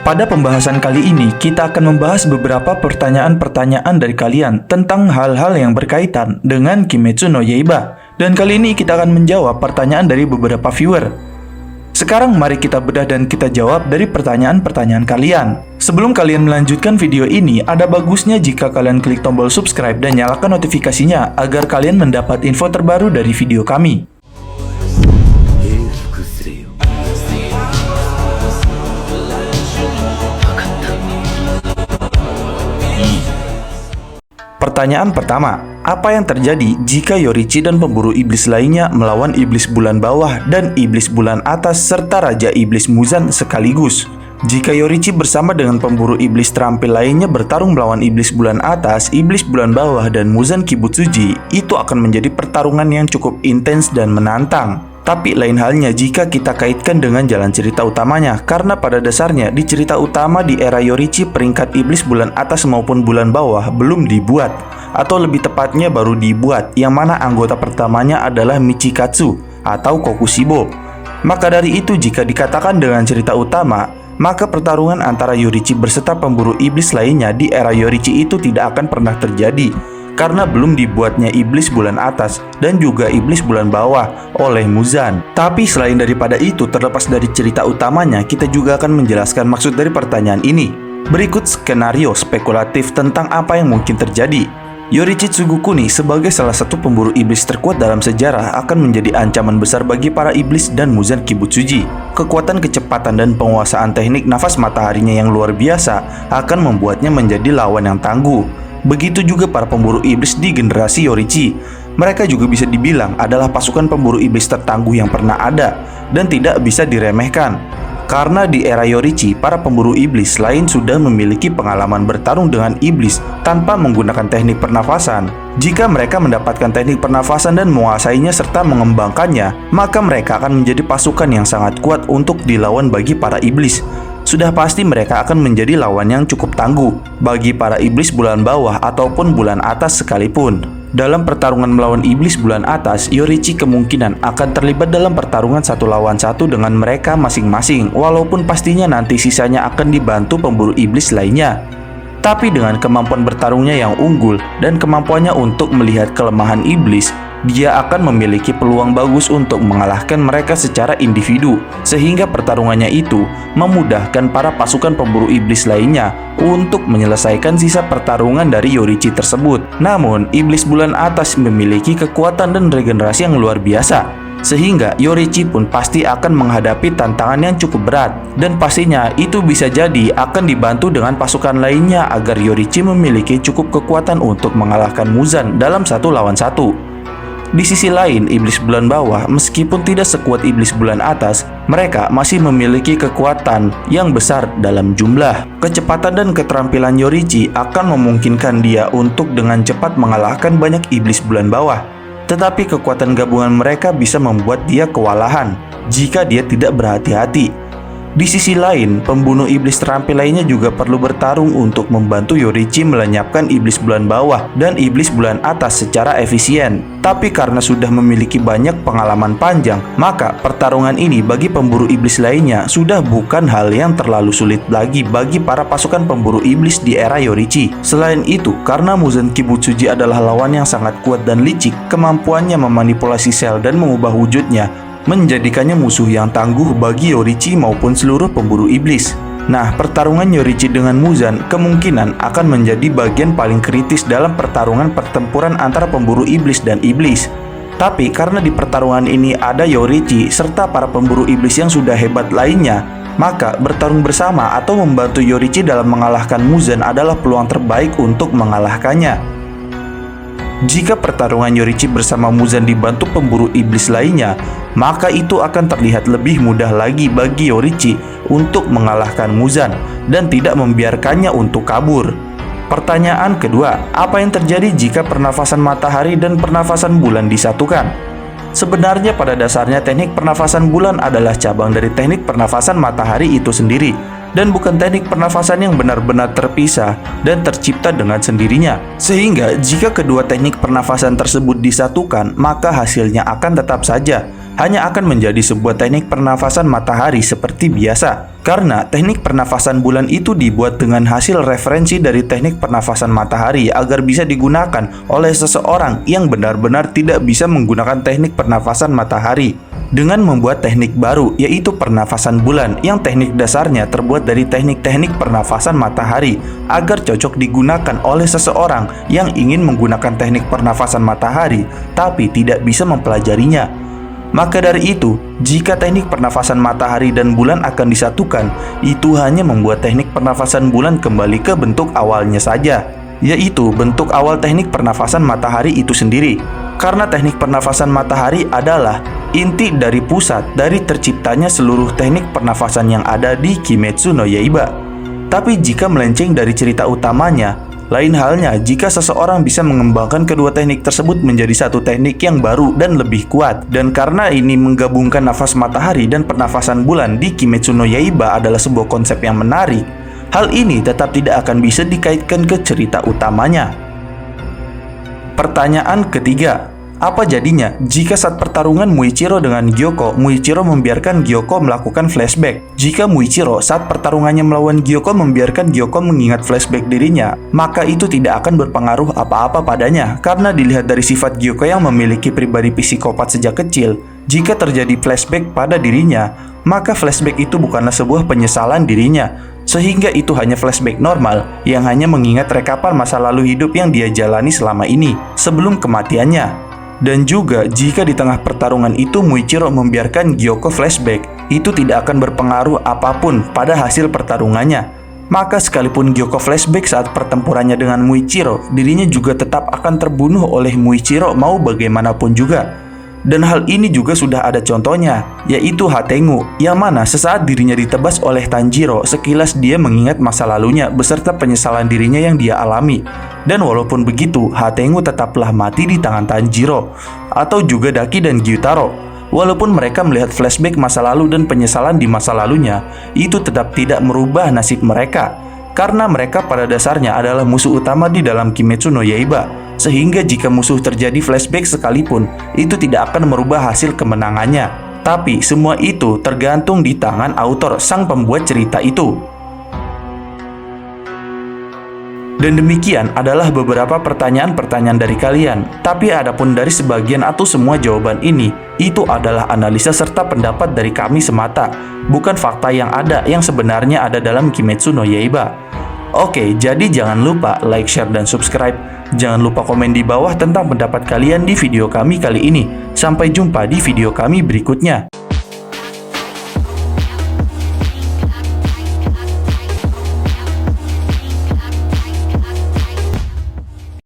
Pada pembahasan kali ini, kita akan membahas beberapa pertanyaan-pertanyaan dari kalian tentang hal-hal yang berkaitan dengan Kimetsu no Yaiba. Dan kali ini kita akan menjawab pertanyaan dari beberapa viewer. Sekarang mari kita bedah dan kita jawab dari pertanyaan-pertanyaan kalian. Sebelum kalian melanjutkan video ini, ada bagusnya jika kalian klik tombol subscribe dan nyalakan notifikasinya agar kalian mendapat info terbaru dari video kami. Pertanyaan pertama, apa yang terjadi jika Yorichi dan pemburu iblis lainnya melawan iblis bulan bawah dan iblis bulan atas serta Raja Iblis Muzan sekaligus? Jika Yorichi bersama dengan pemburu iblis terampil lainnya bertarung melawan iblis bulan atas, iblis bulan bawah, dan Muzan Kibutsuji, itu akan menjadi pertarungan yang cukup intens dan menantang. Tapi lain halnya jika kita kaitkan dengan jalan cerita utamanya, karena pada dasarnya di cerita utama di era Yorichi peringkat iblis bulan atas maupun bulan bawah belum dibuat, atau lebih tepatnya baru dibuat, yang mana anggota pertamanya adalah Michikatsu atau Kokushibo. Maka dari itu jika dikatakan dengan cerita utama, maka pertarungan antara Yorichi berserta pemburu iblis lainnya di era Yorichi itu tidak akan pernah terjadi, karena belum dibuatnya iblis bulan atas dan juga iblis bulan bawah oleh Muzan. Tapi selain daripada itu, terlepas dari cerita utamanya, kita juga akan menjelaskan maksud dari pertanyaan ini. Berikut skenario spekulatif tentang apa yang mungkin terjadi. Yorichi Tsugukuni sebagai salah satu pemburu iblis terkuat dalam sejarah akan menjadi ancaman besar bagi para iblis dan Muzan Kibutsuji. Kekuatan, kecepatan, dan penguasaan teknik nafas mataharinya yang luar biasa akan membuatnya menjadi lawan yang tangguh. Begitu juga para pemburu iblis di generasi Yorichi. Mereka juga bisa dibilang adalah pasukan pemburu iblis tertangguh yang pernah ada dan tidak bisa diremehkan. Karena di era Yorichi, para pemburu iblis lain sudah memiliki pengalaman bertarung dengan iblis tanpa menggunakan teknik pernafasan. Jika mereka mendapatkan teknik pernafasan dan menguasainya serta mengembangkannya, maka mereka akan menjadi pasukan yang sangat kuat untuk dilawan bagi para iblis. Sudah pasti mereka akan menjadi lawan yang cukup tangguh bagi para iblis bulan bawah ataupun bulan atas sekalipun. Dalam pertarungan melawan iblis bulan atas, Yorichi kemungkinan akan terlibat dalam pertarungan 1 lawan 1 dengan mereka masing-masing, walaupun pastinya nanti sisanya akan dibantu pemburu iblis lainnya. Tapi dengan kemampuan bertarungnya yang unggul dan kemampuannya untuk melihat kelemahan iblis, dia akan memiliki peluang bagus untuk mengalahkan mereka secara individu, sehingga pertarungannya itu memudahkan para pasukan pemburu iblis lainnya untuk menyelesaikan sisa pertarungan dari Yorichi tersebut. Namun, iblis bulan atas memiliki kekuatan dan regenerasi yang luar biasa, sehingga Yorichi pun pasti akan menghadapi tantangan yang cukup berat. Dan pastinya itu bisa jadi akan dibantu dengan pasukan lainnya agar Yorichi memiliki cukup kekuatan untuk mengalahkan Muzan dalam 1 lawan 1. Di sisi lain, iblis bulan bawah meskipun tidak sekuat iblis bulan atas, mereka masih memiliki kekuatan yang besar dalam jumlah. Kecepatan dan keterampilan Yorichi akan memungkinkan dia untuk dengan cepat mengalahkan banyak iblis bulan bawah. Tetapi kekuatan gabungan mereka bisa membuat dia kewalahan jika dia tidak berhati-hati. Di sisi lain, pembunuh iblis terampil lainnya juga perlu bertarung untuk membantu Yorichi melenyapkan iblis bulan bawah dan iblis bulan atas secara efisien. Tapi karena sudah memiliki banyak pengalaman panjang, maka pertarungan ini bagi pemburu iblis lainnya sudah bukan hal yang terlalu sulit lagi bagi para pasukan pemburu iblis di era Yorichi. Selain itu, karena Muzan Kibutsuji adalah lawan yang sangat kuat dan licik, kemampuannya memanipulasi sel dan mengubah wujudnya menjadikannya musuh yang tangguh bagi Yorichi maupun seluruh pemburu iblis. Nah, pertarungan Yorichi dengan Muzan kemungkinan akan menjadi bagian paling kritis dalam pertarungan pertempuran antara pemburu iblis dan iblis. Tapi karena di pertarungan ini ada Yorichi serta para pemburu iblis yang sudah hebat lainnya, maka bertarung bersama atau membantu Yorichi dalam mengalahkan Muzan adalah peluang terbaik untuk mengalahkannya. Jika pertarungan Yorichi bersama Muzan dibantu pemburu iblis lainnya, maka itu akan terlihat lebih mudah lagi bagi Yorichi untuk mengalahkan Muzan dan tidak membiarkannya untuk kabur. Pertanyaan kedua, apa yang terjadi jika pernafasan matahari dan pernafasan bulan disatukan? Sebenarnya pada dasarnya teknik pernafasan bulan adalah cabang dari teknik pernafasan matahari itu sendiri, dan bukan teknik pernafasan yang benar-benar terpisah dan tercipta dengan sendirinya. Sehingga jika kedua teknik pernafasan tersebut disatukan, maka hasilnya akan tetap saja hanya akan menjadi sebuah teknik pernafasan matahari seperti biasa. Karena teknik pernafasan bulan itu dibuat dengan hasil referensi dari teknik pernafasan matahari agar bisa digunakan oleh seseorang yang benar-benar tidak bisa menggunakan teknik pernafasan matahari. Dengan membuat teknik baru, yaitu pernafasan bulan yang teknik dasarnya terbuat dari teknik-teknik pernafasan matahari agar cocok digunakan oleh seseorang yang ingin menggunakan teknik pernafasan matahari tapi tidak bisa mempelajarinya. Maka dari itu, jika teknik pernafasan matahari dan bulan akan disatukan, itu hanya membuat teknik pernafasan bulan kembali ke bentuk awalnya saja, yaitu bentuk awal teknik pernafasan matahari itu sendiri. Karena teknik pernafasan matahari adalah inti dari pusat dari terciptanya seluruh teknik pernafasan yang ada di Kimetsu no Yaiba. Tapi jika melenceng dari cerita utamanya, lain halnya jika seseorang bisa mengembangkan kedua teknik tersebut menjadi satu teknik yang baru dan lebih kuat. Dan karena ini menggabungkan nafas matahari dan pernafasan bulan di Kimetsu no Yaiba adalah sebuah konsep yang menarik, hal ini tetap tidak akan bisa dikaitkan ke cerita utamanya. Pertanyaan ketiga, apa jadinya jika saat pertarungan Muichiro dengan Gyoko, Muichiro membiarkan Gyoko melakukan flashback? Jika Muichiro saat pertarungannya melawan Gyoko membiarkan Gyoko mengingat flashback dirinya, maka itu tidak akan berpengaruh apa-apa padanya. Karena dilihat dari sifat Gyoko yang memiliki pribadi psikopat sejak kecil, jika terjadi flashback pada dirinya, maka flashback itu bukanlah sebuah penyesalan dirinya. Sehingga itu hanya flashback normal yang hanya mengingat rekapan masa lalu hidup yang dia jalani selama ini sebelum kematiannya. Dan juga jika di tengah pertarungan itu Muichiro membiarkan Gyoko flashback, itu tidak akan berpengaruh apapun pada hasil pertarungannya. Maka sekalipun Gyoko flashback saat pertempurannya dengan Muichiro, dirinya juga tetap akan terbunuh oleh Muichiro mau bagaimanapun juga. Dan hal ini juga sudah ada contohnya, yaitu Hatengu, yang mana sesaat dirinya ditebas oleh Tanjiro, sekilas dia mengingat masa lalunya beserta penyesalan dirinya yang dia alami. Dan walaupun begitu, Hatengu tetaplah mati di tangan Tanjiro, atau juga Daki dan Gyutaro. Walaupun mereka melihat flashback masa lalu dan penyesalan di masa lalunya, itu tetap tidak merubah nasib mereka. Karena mereka pada dasarnya adalah musuh utama di dalam Kimetsu no Yaiba. Sehingga jika musuh terjadi flashback sekalipun, itu tidak akan merubah hasil kemenangannya. Tapi semua itu tergantung di tangan autor sang pembuat cerita itu. Dan demikian adalah beberapa pertanyaan-pertanyaan dari kalian. Tapi adapun dari sebagian atau semua jawaban ini, itu adalah analisa serta pendapat dari kami semata, bukan fakta yang ada yang sebenarnya ada dalam Kimetsu no Yaiba. Oke, jadi jangan lupa like, share, dan subscribe. Jangan lupa komen di bawah tentang pendapat kalian di video kami kali ini. Sampai jumpa di video kami berikutnya.